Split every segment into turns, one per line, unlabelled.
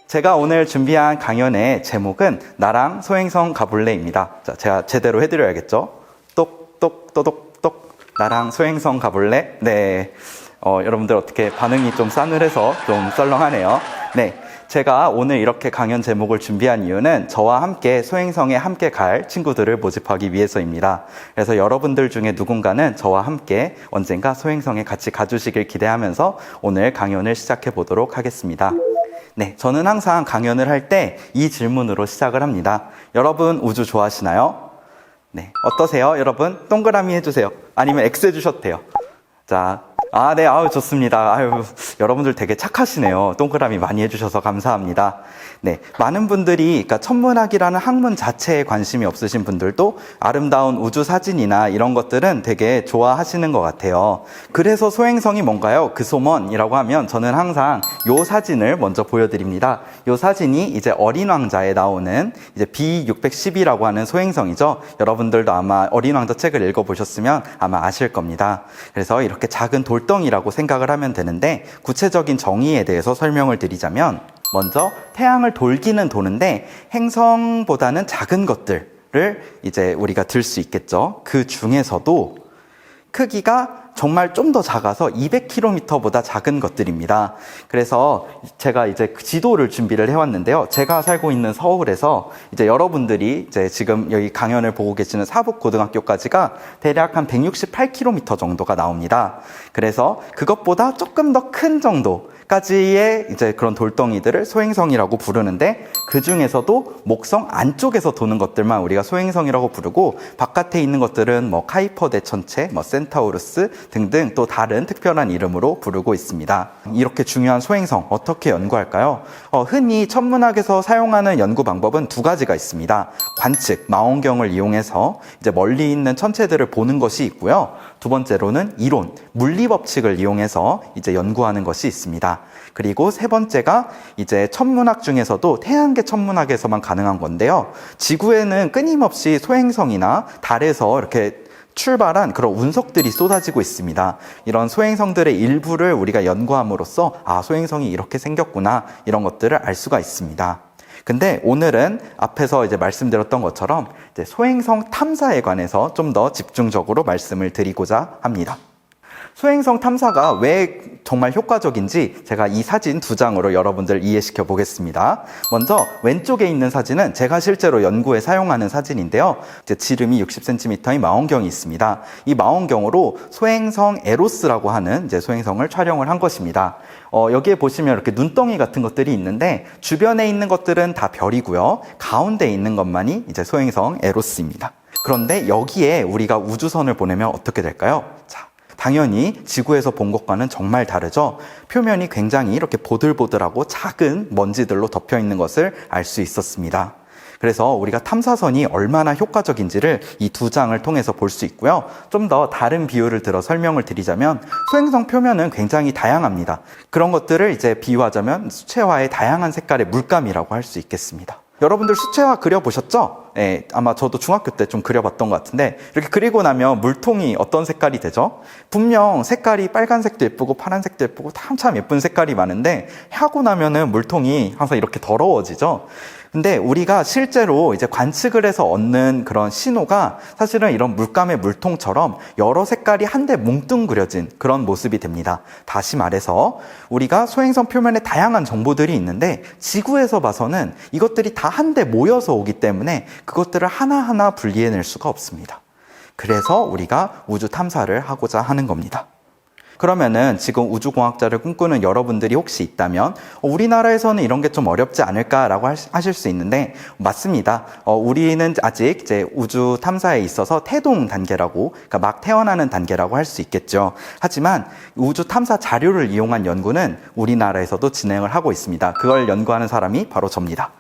제가 오늘 준비한 강연의 제목은 나랑 소행성 가볼래입니다. 자, 제가 제대로 해드려야겠죠? 똑똑또독똑 나랑 소행성 가볼래? 네. 여러분들 어떻게 반응이 좀 싸늘해서 좀 썰렁하네요. 네. 제가 오늘 이렇게 강연 제목을 준비한 이유는 저와 함께 소행성에 함께 갈 친구들을 모집하기 위해서입니다. 그래서 여러분들 중에 누군가는 저와 함께 언젠가 소행성에 같이 가주시길 기대하면서 오늘 강연을 시작해 보도록 하겠습니다. 네, 저는 항상 강연을 할 때 이 질문으로 시작을 합니다. 여러분 우주 좋아하시나요? 네, 어떠세요? 여러분 동그라미 해주세요. 아니면 X 해주셔도 돼요. 자, 네, 좋습니다. 여러분들 되게 착하시네요. 동그라미 많이 해주셔서 감사합니다. 네, 많은 분들이, 그러니까 천문학이라는 학문 자체에 관심이 없으신 분들도 아름다운 우주 사진이나 이런 것들은 되게 좋아하시는 것 같아요. 그래서 소행성이 뭔가요? 그소먼이라고 하면 저는 항상 요 사진을 먼저 보여드립니다. 요 사진이 이제 어린 왕자에 나오는 이제 B610이라고 하는 소행성이죠. 여러분들도 아마 어린 왕자 책을 읽어보셨으면 아마 아실 겁니다. 그래서 이렇게 작은 돌덩이라고 생각을 하면 되는데 구체적인 정의에 대해서 설명을 드리자면 먼저 태양을 돌기는 도는데 행성보다는 작은 것들을 이제 우리가 들 수 있겠죠. 그 중에서도 크기가 정말 좀 더 작아서 200km보다 작은 것들입니다. 그래서 제가 이제 지도를 준비를 해왔는데요. 제가 살고 있는 서울에서 이제 여러분들이 이제 지금 여기 강연을 보고 계시는 사북고등학교까지가 대략 한 168km 정도가 나옵니다. 그래서 그것보다 조금 더 큰 정도까지의 이제 그런 돌덩이들을 소행성이라고 부르는데 그 중에서도 목성 안쪽에서 도는 것들만 우리가 소행성이라고 부르고 바깥에 있는 것들은 뭐 카이퍼 대천체, 뭐 센타우루스 등등 또 다른 특별한 이름으로 부르고 있습니다. 이렇게 중요한 소행성 어떻게 연구할까요? 흔히 천문학에서 사용하는 연구 방법은 두 가지가 있습니다. 관측, 망원경을 이용해서 이제 멀리 있는 천체들을 보는 것이 있고요. 두 번째로는 이론, 물리 법칙을 이용해서 이제 연구하는 것이 있습니다. 그리고 세 번째가 이제 천문학 중에서도 태양계 천문학에서만 가능한 건데요. 지구에는 끊임없이 소행성이나 달에서 이렇게 출발한 그런 운석들이 쏟아지고 있습니다. 이런 소행성들의 일부를 우리가 연구함으로써 소행성이 이렇게 생겼구나 이런 것들을 알 수가 있습니다. 근데 오늘은 앞에서 이제 말씀드렸던 것처럼 이제 소행성 탐사에 관해서 좀 더 집중적으로 말씀을 드리고자 합니다. 소행성 탐사가 왜 정말 효과적인지 제가 이 사진 두 장으로 여러분들 이해시켜 보겠습니다. 먼저 왼쪽에 있는 사진은 제가 실제로 연구에 사용하는 사진인데요. 이제 지름이 60cm의 망원경이 있습니다. 이 망원경으로 소행성 에로스라고 하는 이제 소행성을 촬영을 한 것입니다. 여기에 보시면 이렇게 눈덩이 같은 것들이 있는데 주변에 있는 것들은 다 별이고요. 가운데 있는 것만이 이제 소행성 에로스입니다. 그런데 여기에 우리가 우주선을 보내면 어떻게 될까요? 자, 당연히 지구에서 본 것과는 정말 다르죠. 표면이 굉장히 이렇게 보들보들하고 작은 먼지들로 덮여 있는 것을 알 수 있었습니다. 그래서 우리가 탐사선이 얼마나 효과적인지를 이 두 장을 통해서 볼 수 있고요. 좀 더 다른 비유를 들어 설명을 드리자면 소행성 표면은 굉장히 다양합니다. 그런 것들을 이제 비유하자면 수채화의 다양한 색깔의 물감이라고 할 수 있겠습니다. 여러분들 수채화 그려보셨죠? 네, 아마 저도 중학교 때 좀 그려봤던 것 같은데 이렇게 그리고 나면 물통이 어떤 색깔이 되죠? 분명 색깔이 빨간색도 예쁘고 파란색도 예쁘고 참 예쁜 색깔이 많은데 하고 나면은 물통이 항상 이렇게 더러워지죠? 근데 우리가 실제로 이제 관측을 해서 얻는 그런 신호가 사실은 이런 물감의 물통처럼 여러 색깔이 한데 뭉뚱그려진 그런 모습이 됩니다. 다시 말해서 우리가 소행성 표면에 다양한 정보들이 있는데 지구에서 봐서는 이것들이 다 한데 모여서 오기 때문에 그것들을 하나하나 분리해낼 수가 없습니다. 그래서 우리가 우주 탐사를 하고자 하는 겁니다. 그러면은 지금 우주공학자를 꿈꾸는 여러분들이 혹시 있다면 우리나라에서는 이런 게 좀 어렵지 않을까라고 하실 수 있는데 맞습니다. 우리는 아직 이제 우주 탐사에 있어서 태동 단계라고, 그러니까 막 태어나는 단계라고 할 수 있겠죠. 하지만 우주 탐사 자료를 이용한 연구는 우리나라에서도 진행을 하고 있습니다. 그걸 연구하는 사람이 바로 접니다.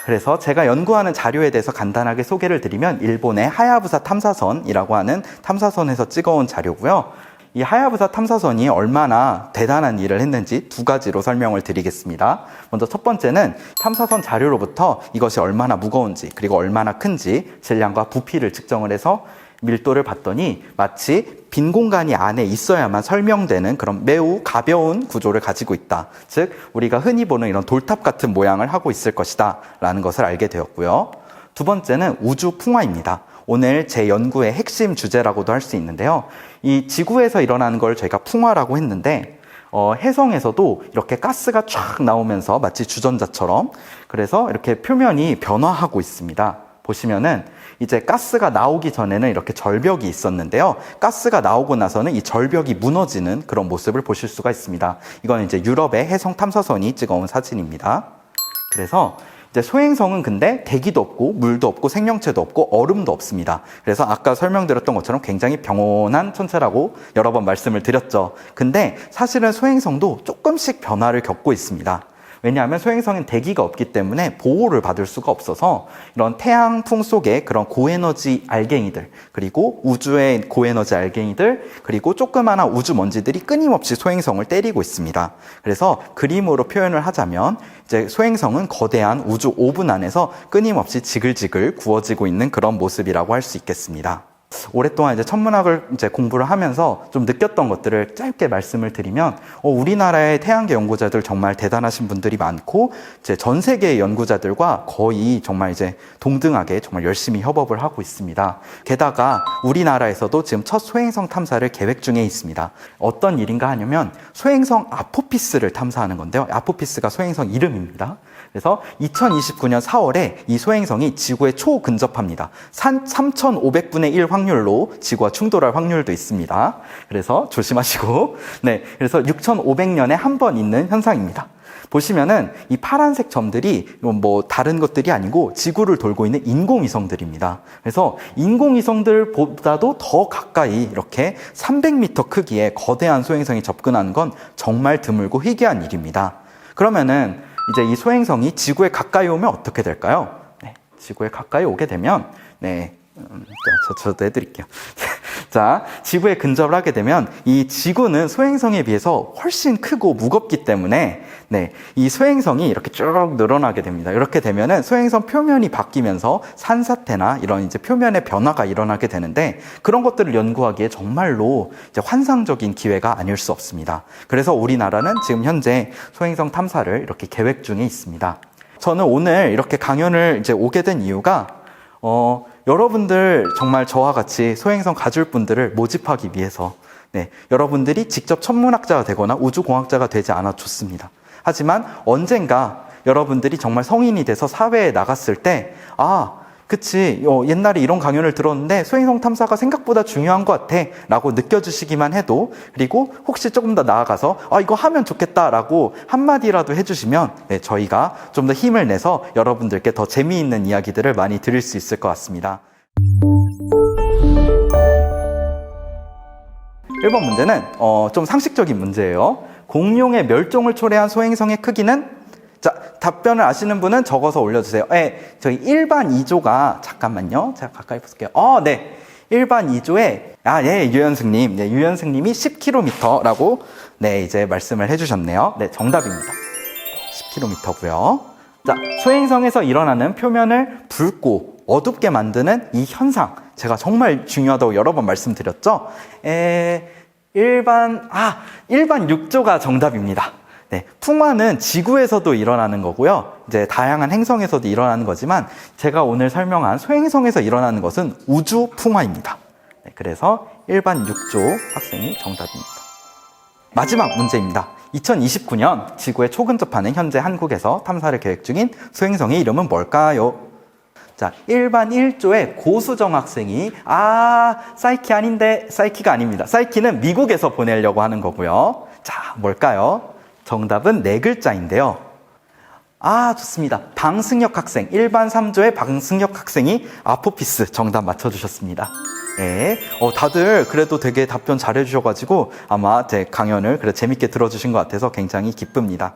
그래서 제가 연구하는 자료에 대해서 간단하게 소개를 드리면 일본의 하야부사 탐사선이라고 하는 탐사선에서 찍어온 자료고요. 이 하야부사 탐사선이 얼마나 대단한 일을 했는지 두 가지로 설명을 드리겠습니다. 먼저 첫 번째는 탐사선 자료로부터 이것이 얼마나 무거운지 그리고 얼마나 큰지 질량과 부피를 측정을 해서 밀도를 봤더니 마치 빈 공간이 안에 있어야만 설명되는 그런 매우 가벼운 구조를 가지고 있다. 즉 우리가 흔히 보는 이런 돌탑 같은 모양을 하고 있을 것이다 라는 것을 알게 되었고요. 두 번째는 우주 풍화입니다. 오늘 제 연구의 핵심 주제라고도 할 수 있는데요. 이 지구에서 일어나는 걸 저희가 풍화라고 했는데 해성에서도 이렇게 가스가 쫙 나오면서 마치 주전자처럼 그래서 이렇게 표면이 변화하고 있습니다. 보시면은 이제 가스가 나오기 전에는 이렇게 절벽이 있었는데요. 가스가 나오고 나서는 이 절벽이 무너지는 그런 모습을 보실 수가 있습니다. 이건 이제 유럽의 해성 탐사선이 찍어온 사진입니다. 그래서 이제 소행성은 근데 대기도 없고 물도 없고 생명체도 없고 얼음도 없습니다. 그래서 아까 설명드렸던 것처럼 굉장히 평온한 천체라고 여러 번 말씀을 드렸죠. 근데 사실은 소행성도 조금씩 변화를 겪고 있습니다. 왜냐하면 소행성엔 대기가 없기 때문에 보호를 받을 수가 없어서 이런 태양풍 속의 그런 고에너지 알갱이들 그리고 우주의 고에너지 알갱이들 그리고 조그마한 우주 먼지들이 끊임없이 소행성을 때리고 있습니다. 그래서 그림으로 표현을 하자면 이제 소행성은 거대한 우주 오븐 안에서 끊임없이 지글지글 구워지고 있는 그런 모습이라고 할 수 있겠습니다. 오랫동안 이제 천문학을 이제 공부를 하면서 좀 느꼈던 것들을 짧게 말씀을 드리면, 우리나라의 태양계 연구자들 정말 대단하신 분들이 많고, 이제 전 세계의 연구자들과 거의 정말 이제 동등하게 정말 열심히 협업을 하고 있습니다. 게다가 우리나라에서도 지금 첫 소행성 탐사를 계획 중에 있습니다. 어떤 일인가 하냐면 소행성 아포피스를 탐사하는 건데요. 아포피스가 소행성 이름입니다. 그래서 2029년 4월에 이 소행성이 지구에 초근접합니다. 3,500분의 1 확률로 지구와 충돌할 확률도 있습니다. 그래서 조심하시고, 네, 그래서 6,500년에 한 번 있는 현상입니다. 보시면은 이 파란색 점들이 뭐 다른 것들이 아니고 지구를 돌고 있는 인공위성들입니다. 그래서 인공위성들보다도 더 가까이 이렇게 300m 크기의 거대한 소행성이 접근하는 건 정말 드물고 희귀한 일입니다. 그러면은 이제 이 소행성이 지구에 가까이 오면 어떻게 될까요? 네, 지구에 가까이 오게 되면, 네, 저도 해드릴게요. 자, 지구에 근접을 하게 되면 이 지구는 소행성에 비해서 훨씬 크고 무겁기 때문에, 네, 이 소행성이 이렇게 쭉 늘어나게 됩니다. 이렇게 되면은 소행성 표면이 바뀌면서 산사태나 이런 이제 표면의 변화가 일어나게 되는데, 그런 것들을 연구하기에 정말로 이제 환상적인 기회가 아닐 수 없습니다. 그래서 우리나라는 지금 현재 소행성 탐사를 이렇게 계획 중에 있습니다. 저는 오늘 이렇게 강연을 이제 오게 된 이유가, 여러분들 정말 저와 같이 소행성 가줄 분들을 모집하기 위해서, 네, 여러분들이 직접 천문학자가 되거나 우주공학자가 되지 않아도 좋습니다. 하지만 언젠가 여러분들이 정말 성인이 돼서 사회에 나갔을 때, 그치, 옛날에 이런 강연을 들었는데 소행성 탐사가 생각보다 중요한 것 같아 라고 느껴주시기만 해도, 그리고 혹시 조금 더 나아가서 이거 하면 좋겠다 라고 한마디라도 해주시면, 네, 저희가 좀 더 힘을 내서 여러분들께 더 재미있는 이야기들을 많이 드릴 수 있을 것 같습니다. 1번 문제는 좀 상식적인 문제예요. 공룡의 멸종을 초래한 소행성의 크기는? 자, 답변을 아시는 분은 적어서 올려주세요. 네, 저희 일반 2조가, 잠깐만요. 제가 가까이 볼게요. 네. 일반 2조에, 예, 유연승님. 네, 유연승님이 10km라고, 네, 이제 말씀을 해주셨네요. 네, 정답입니다. 10km고요. 자, 소행성에서 일어나는 표면을 붉고 어둡게 만드는 이 현상. 제가 정말 중요하다고 여러 번 말씀드렸죠? 일반 6조가 정답입니다. 네, 풍화는 지구에서도 일어나는 거고요. 이제 다양한 행성에서도 일어나는 거지만 제가 오늘 설명한 소행성에서 일어나는 것은 우주 풍화입니다. 네, 그래서 일반 6조 학생이 정답입니다. 마지막 문제입니다. 2029년 지구에 초근접하는 현재 한국에서 탐사를 계획 중인 소행성의 이름은 뭘까요? 자, 일반 1조의 고수정 학생이 사이키 아닌데, 사이키가 아닙니다. 사이키는 미국에서 보내려고 하는 거고요. 자, 뭘까요? 정답은 4글자인데요. 좋습니다. 방승혁 학생, 일반 3조의 방승혁 학생이 아포피스 정답 맞춰주셨습니다. 네, 다들 그래도 되게 답변 잘해주셔가지고 아마 제 강연을 그래 재밌게 들어주신 것 같아서 굉장히 기쁩니다.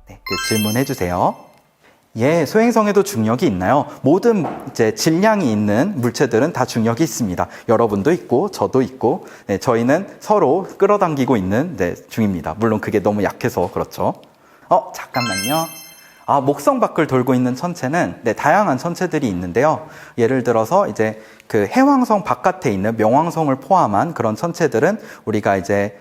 네, 질문해주세요. 예, 소행성에도 중력이 있나요? 모든 이제 질량이 있는 물체들은 다 중력이 있습니다. 여러분도 있고 저도 있고, 네, 저희는 서로 끌어당기고 있는 중입니다. 물론 그게 너무 약해서 그렇죠. 잠깐만요. 목성 밖을 돌고 있는 천체는 네, 다양한 천체들이 있는데요. 예를 들어서 이제 그 해왕성 바깥에 있는 명왕성을 포함한 그런 천체들은 우리가 이제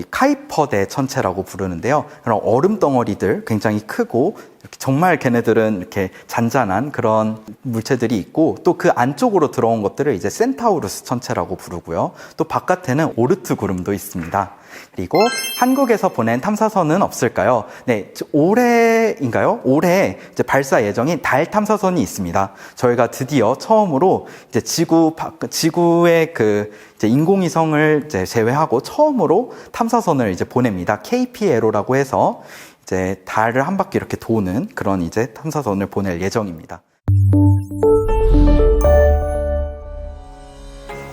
카이퍼대 천체라고 부르는데요. 그런 얼음 덩어리들 굉장히 크고 정말 걔네들은 이렇게 잔잔한 그런 물체들이 있고 또 그 안쪽으로 들어온 것들을 이제 센타우루스 천체라고 부르고요. 또 바깥에는 오르트 구름도 있습니다. 그리고 한국에서 보낸 탐사선은 없을까요? 네, 올해인가요? 올해 이제 발사 예정인 달 탐사선이 있습니다. 저희가 드디어 처음으로 이제 지구의 이제 인공위성을 이제 제외하고 처음으로 탐사선을 이제 보냅니다. KPLO라고 해서 이제 달을 한 바퀴 이렇게 도는 그런 이제 탐사선을 보낼 예정입니다.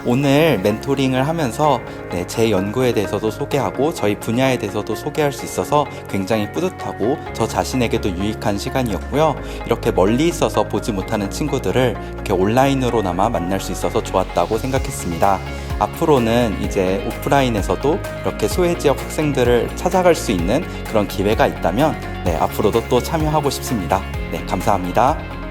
오늘 멘토링을 하면서 제 연구에 대해서도 소개하고 저희 분야에 대해서도 소개할 수 있어서 굉장히 뿌듯하고 저 자신에게도 유익한 시간이었고요. 이렇게 멀리 있어서 보지 못하는 친구들을 이렇게 온라인으로나마 만날 수 있어서 좋았다고 생각했습니다. 앞으로는 이제 오프라인에서도 이렇게 소외 지역 학생들을 찾아갈 수 있는 그런 기회가 있다면 앞으로도 또 참여하고 싶습니다. 감사합니다.